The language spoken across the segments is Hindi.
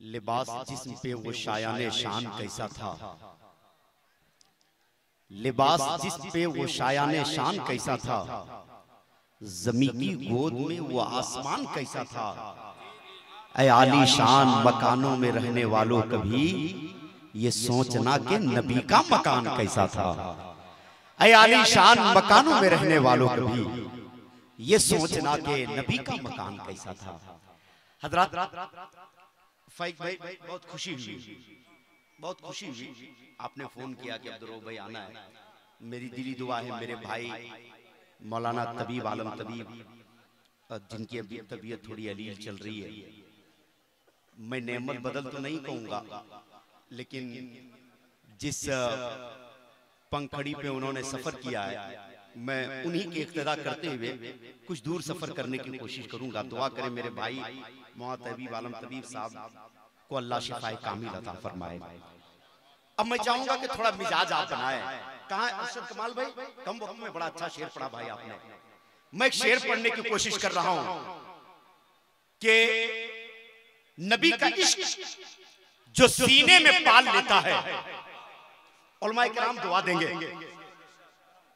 लिबास जिस्म पे वो शायाने शान कैसा था, लिबास जिस्म पे वो शायाने शान कैसा था, ज़मी की गोद में वो आसमान कैसा था। ऐ आली शान मकानों में रहने वालों कभी ये सोचना कि नबी का मकान कैसा था। ऐ आली शान मकानों में रहने वालों कभी ये सोचना कि नबी का मकान कैसा था। हजरत फाइक भाई बहुत खुशी हुई, बहुत खुशी हुई आपने फोन किया कि अब्दुल भाई आना है। मेरी दिली दुआ है मेरे भाई मौलाना तबीब आलम तबीब, जिनकी अभी तबीयत थोड़ी अलील चल रही है, मैं नेमत बदल तो नहीं कहूंगा, लेकिन जिस पंखड़ी पे उन्होंने सफर किया है मैं उन्हीं के इक्तदा करते हुए कुछ दूर सफर करने की कोशिश करूंगा। दुआ करें मेरे भाई मौलाना तबीब आलम तबीब साहब को अल्लाह शिफाए कामिल अता फरमाए। अब मैं चाहूंगा कि थोड़ा मिजाज आप बनाए। कहाँ अरशद कमाल भाई, कम वक्त में बड़ा अच्छा शेर पढ़ा भाई आपने। मैं एक शेर पढ़ने की कोशिश कर रहा हूं कि नबी का इश्क जो सीने में पाल लेता है, उलमाए किराम दुआ देंगे,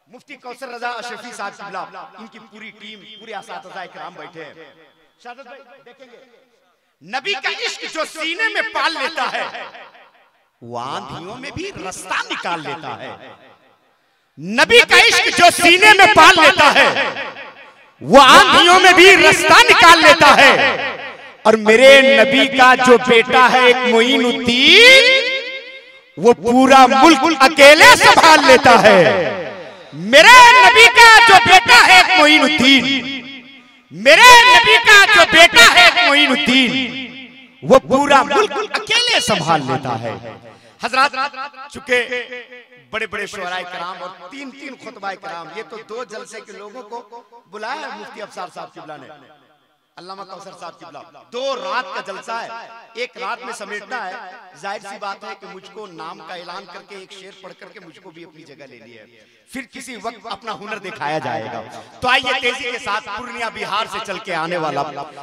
मुफ्ती कौसर रजा अशरफी साहब किबला, इनकी पूरी टीम, पूरे असातिज़ा किराम बैठे हैं। शाहज़ाद भाई देखेंगे, नबी का इश्क जो सीने में पाल लेता है वो आंधियों में भी रास्ता निकाल लेता है। नबी का इश्क जो सीने में पाल लेता है वो आंधियों में भी रास्ता निकाल लेता है। और मेरे नबी का जो बेटा है एक मोइनुद्दीन, वो पूरा मुल्क अकेले संभाल लेता है। मेरे नबी का जो बेटा है एक मोइनुद्दीन, मेरे नबी का जो बेटा है एक मोइनुद्दीन, वो पूरा मुल्क अकेले संभाल लेता है। हजरत चुके बड़े बड़े शुअराए किराम और तीन तीन खुतबाए किराम, ये तो दो जलसे के लोगों को बुलाया है मुफ्ती अफसार साहब किबला ने, अल्लामा कौसर साहब किबला। 2 रात का जलसा है, एक रात में समेटना है। जाहिर सी बात है कि मुझको नाम का ऐलान करके एक शेर पढ़ करके मुझको भी अपनी जगह ले लिया है, फिर किसी वक्त अपना हुनर दिखाया जाएगा। तो आइए तेजी के साथ पूर्णिया बिहार से चल के आने वाला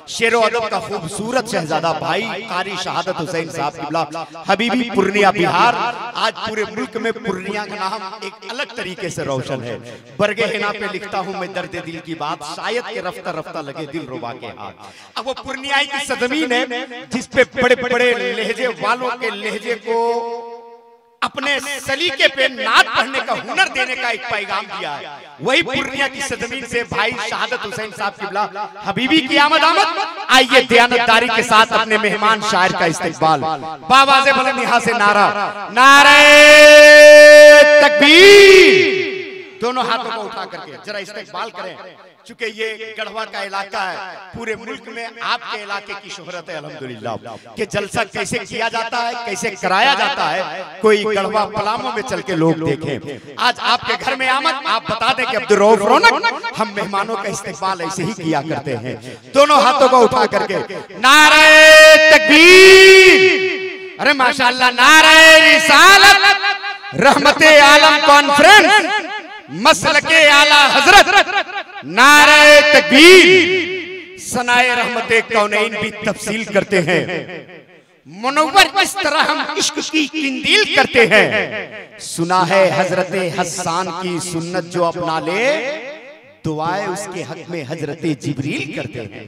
शेर व अदब का खूबसूरत शहजादा भाई कारी शहादत हुसैन साहब किबला, हबीबी पूर्णिया बिहार। आज पूरे मुल्क में पूर्णिया का नाम एक अलग तरीके से रोशन है। बरगे हिना पे लिखता हूँ मैं दर्द दिल की बात, शायद के रफ्ता रफ्ता लगे दिल रुबा के। अब वो पूर्णिया की सदमीन है जिसपे बड़े बड़े लहजे वालों के लहजे को अपने सलीके पे नात पढ़ने का हुनर देने का एक पैगाम दिया है। वही पूर्णिया की सदमीन से भाई शहादत हुसैन साहब किबला, हबीबी की आमद आमद। आइए दयानतदारी के साथ अपने मेहमान शायर का इस्तकबाल। बावाज़े बुलंद यहाँ से नारा, नारे तकबीर, दोनों हाथों को उठा करके जरा इस्तकबाल करें। चूंकि ये गढ़वा का इलाका है, पूरे मुल्क में आपके इलाके की शोहरत है अल्हम्दुलिल्लाह कि जलसा कैसे किया जाता है, कैसे कराया जाता है, कोई गढ़वा पलामू में चल के लोग देखें। आज आपके घर में आमद, आप बता दें कि अब्दुल रऊफ रौनक, हम मेहमानों का इस्तेमाल ऐसे ही किया करते हैं। दोनों हाथों को उठा करके नारे तकबीर, अरे माशाअल्लाह, नारे रिसालत, रहमते आलम कॉन्फ्रेंस, मसलके आला हजरत, नारे तकबीर, सनाए रहमते कौनैन भी तफसील करते हैं। मुनव्वर इस तरह हम इश्क की किंदील करते हैं। सुना है हजरते हस्सान की सुन्नत जो अपना ले, दुआएं उसके हक में हजरते जिब्रील करते हैं।